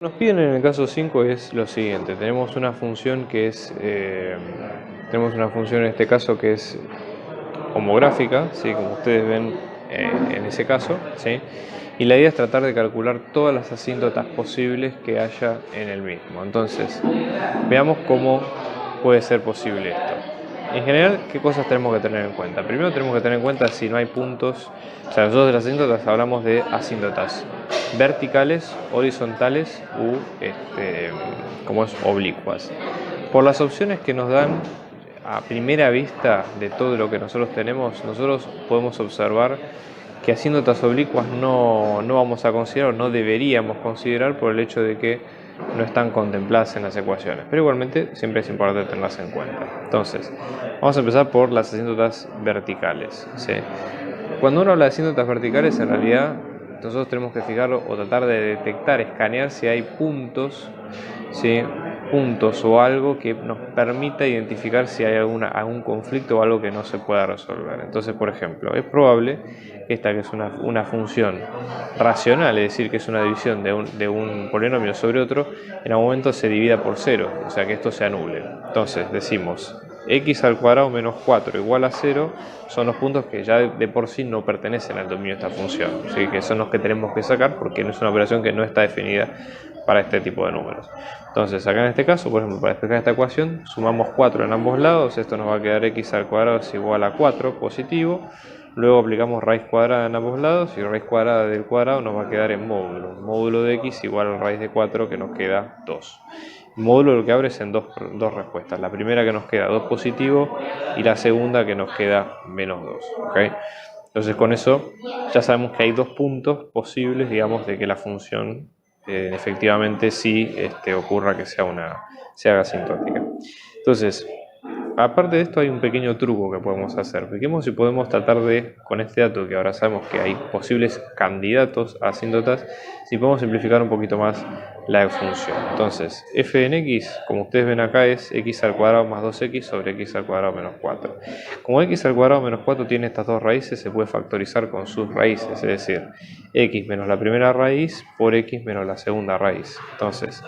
Nos piden en el caso 5 es lo siguiente, tenemos una función que es, en este caso que es homográfica, ¿sí? Como ustedes ven en ese caso, ¿sí? Y la idea es tratar de calcular todas las asíntotas posibles que haya en el mismo. Entonces, veamos cómo puede ser posible esto. En general, ¿qué cosas tenemos que tener en cuenta? Primero tenemos que tener en cuenta si no hay puntos, o sea, nosotros de las asíntotas hablamos de asíntotas verticales, horizontales u como es oblicuas. Por las opciones que nos dan a primera vista de todo lo que nosotros tenemos, nosotros podemos observar que asíntotas oblicuas no vamos a considerar o no deberíamos considerar por el hecho de que no están contempladas en las ecuaciones, pero igualmente siempre es importante tenerlas en cuenta. Entonces, vamos a empezar por las asíntotas verticales, ¿sí? Cuando uno habla de asíntotas verticales, en realidad nosotros tenemos que fijarlo o tratar de detectar, escanear si hay puntos, ¿sí? Puntos o algo que nos permita identificar si hay algún conflicto o algo que no se pueda resolver. Entonces, por ejemplo, es probable que esta, que es una función racional, es decir, que es una división de un polinomio sobre otro, en algún momento se divida por 0, o sea que esto se anule. Entonces decimos x al cuadrado menos 4 igual a 0 son los puntos que ya de por sí no pertenecen al dominio de esta función, ¿sí? Que son los que tenemos que sacar porque no es una operación que no está definida para este tipo de números. Entonces acá en este caso, por ejemplo, para explicar esta ecuación, sumamos 4 en ambos lados, esto nos va a quedar x al cuadrado es igual a 4 positivo, luego aplicamos raíz cuadrada en ambos lados y raíz cuadrada del cuadrado nos va a quedar en módulo, módulo de x igual a raíz de 4 que nos queda 2. El módulo lo que abre es en dos respuestas, la primera que nos queda 2 positivo y la segunda que nos queda menos 2, ¿okay? Entonces con eso ya sabemos que hay dos puntos posibles, digamos, de que la función efectivamente sí ocurra que se haga asintótica. Entonces, aparte de esto hay un pequeño truco que podemos hacer. Fijemos si podemos tratar de, con este dato que ahora sabemos que hay posibles candidatos a asíntotas, si podemos simplificar un poquito más la función. Entonces, f en x, como ustedes ven acá, es x al cuadrado más 2x sobre x al cuadrado menos 4. Como x al cuadrado menos 4 tiene estas dos raíces, se puede factorizar con sus raíces, es decir, x menos la primera raíz por x menos la segunda raíz. Entonces,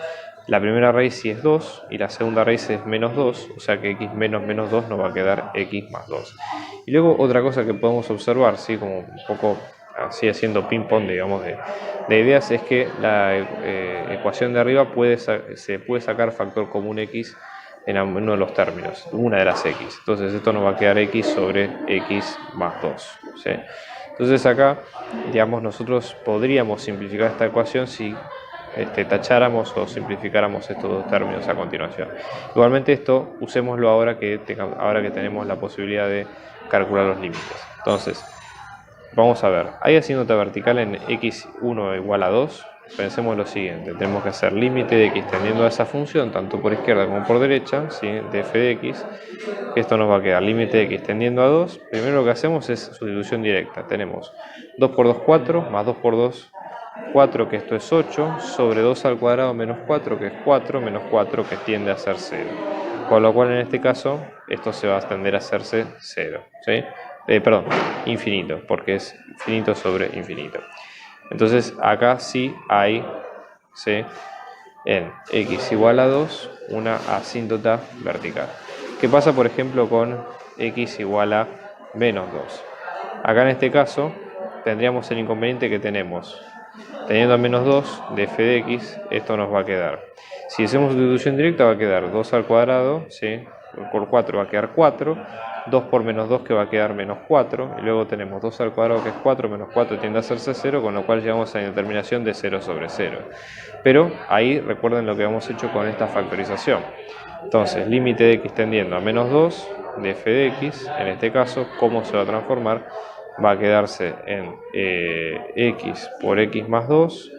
la primera raíz sí es 2 y la segunda raíz es menos 2, o sea que x menos menos 2 nos va a quedar x más 2. Y luego otra cosa que podemos observar, ¿sí? Como un poco así haciendo ping-pong, digamos, de ideas, es que la ecuación de arriba se puede sacar factor común x en uno de los términos, una de las x. Entonces esto nos va a quedar x sobre x más 2, ¿sí? Entonces acá, digamos, nosotros podríamos simplificar esta ecuación si tacháramos o simplificáramos estos dos términos a continuación. Igualmente esto usémoslo ahora que tenemos la posibilidad de calcular los límites. Entonces, vamos a ver, hay asíntota vertical en x1 igual a 2. Pensemos lo siguiente, tenemos que hacer límite de x tendiendo a esa función, tanto por izquierda como por derecha, ¿sí? De f de x, que esto nos va a quedar límite de x tendiendo a 2. Primero lo que hacemos es sustitución directa, tenemos 2 por 2, 4, más 2 por 2, 4, que esto es 8, sobre 2 al cuadrado menos 4, que es 4, menos 4, que tiende a ser 0. Con lo cual en este caso, esto se va a tender a hacerse 0, ¿sí? Perdón, infinito, porque es infinito sobre infinito. Entonces acá sí hay, ¿sí? En x igual a 2, una asíntota vertical. ¿Qué pasa, por ejemplo, con x igual a menos 2? Acá en este caso tendríamos el inconveniente que tenemos. Teniendo a menos 2 de f de x, esto nos va a quedar. Si hacemos sustitución directa va a quedar 2 al cuadrado, ¿sí? Por 4 va a quedar 4, 2 por menos 2 que va a quedar menos 4, y luego tenemos 2 al cuadrado que es 4, menos 4 tiende a hacerse 0, con lo cual llegamos a la determinación de 0 sobre 0. Pero ahí recuerden lo que hemos hecho con esta factorización. Entonces, límite de x tendiendo a menos 2 de f de x, en este caso, ¿cómo se va a transformar? Va a quedarse en x por x más 2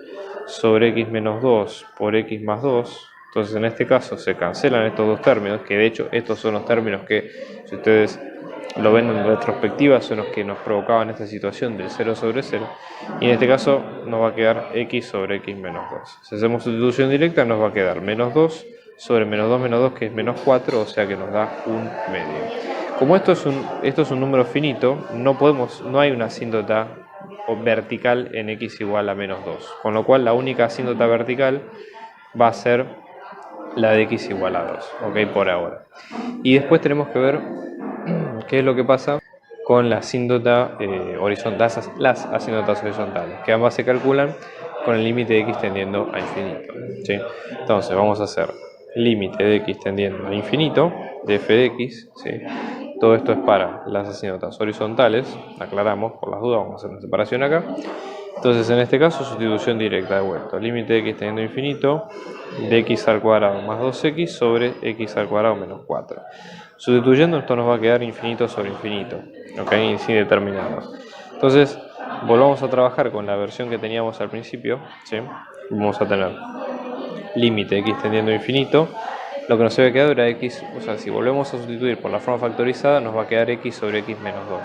sobre x menos 2 por x más 2. Entonces en este caso se cancelan estos dos términos, que de hecho estos son los términos que, si ustedes lo ven en retrospectiva, son los que nos provocaban esta situación del 0 sobre 0. Y en este caso nos va a quedar x sobre x menos 2. Si hacemos sustitución directa nos va a quedar menos 2 sobre menos 2, que es menos 4, o sea que nos da un medio. Como esto es un número finito, no hay una asíntota vertical en x igual a menos 2, con lo cual la única asíntota vertical va a ser la de x igual a 2, ok, por ahora. Y después tenemos que ver qué es lo que pasa con la asíntota horizontal, las asíntotas horizontales, que ambas se calculan con el límite de x tendiendo a infinito, ¿sí? Entonces vamos a hacer límite de x tendiendo a infinito de f de x, ¿sí? Todo esto es para las asíntotas horizontales, aclaramos por las dudas, vamos a hacer una separación acá. Entonces en este caso sustitución directa de vuelta, límite de x tendiendo a infinito de x al cuadrado más 2x sobre x al cuadrado menos 4. Sustituyendo esto nos va a quedar infinito sobre infinito, ok, sin determinado. Entonces volvamos a trabajar con la versión que teníamos al principio, ¿sí? Vamos a tener límite de x tendiendo a infinito. Lo que nos había quedado era x, o sea, si volvemos a sustituir por la forma factorizada, nos va a quedar x sobre x menos 2.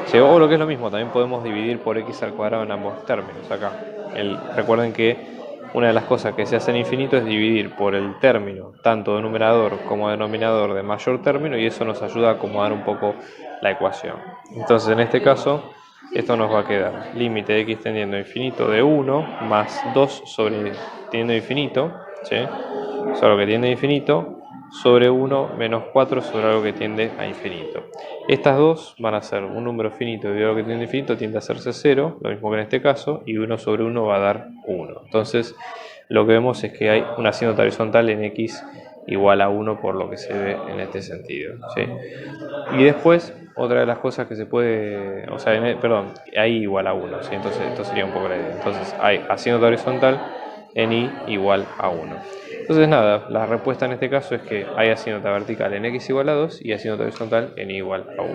¿Sí? O lo que es lo mismo, también podemos dividir por x al cuadrado en ambos términos acá. Recuerden que una de las cosas que se hace en infinito es dividir por el término, tanto de numerador como denominador de mayor término, y eso nos ayuda a acomodar un poco la ecuación. Entonces, en este caso, esto nos va a quedar límite de x tendiendo a infinito de 1 más 2 sobre tendiendo a infinito, ¿sí? Sobre algo que tiende a infinito, sobre 1 menos 4 sobre algo que tiende a infinito. Estas dos van a ser un número finito y algo que tiende a infinito tiende a hacerse 0, lo mismo que en este caso, y 1 sobre 1 va a dar 1. Entonces, lo que vemos es que hay una asíntota horizontal en x igual a 1 por lo que se ve en este sentido, ¿sí? Y después, otra de las cosas que se puede, o sea, perdón, ahí igual a 1, ¿sí? Entonces esto sería un poco la idea. Entonces hay asíntota horizontal en y igual a 1. Entonces nada, la respuesta en este caso es que hay asíntota vertical en x igual a 2 y asíntota horizontal en y igual a 1.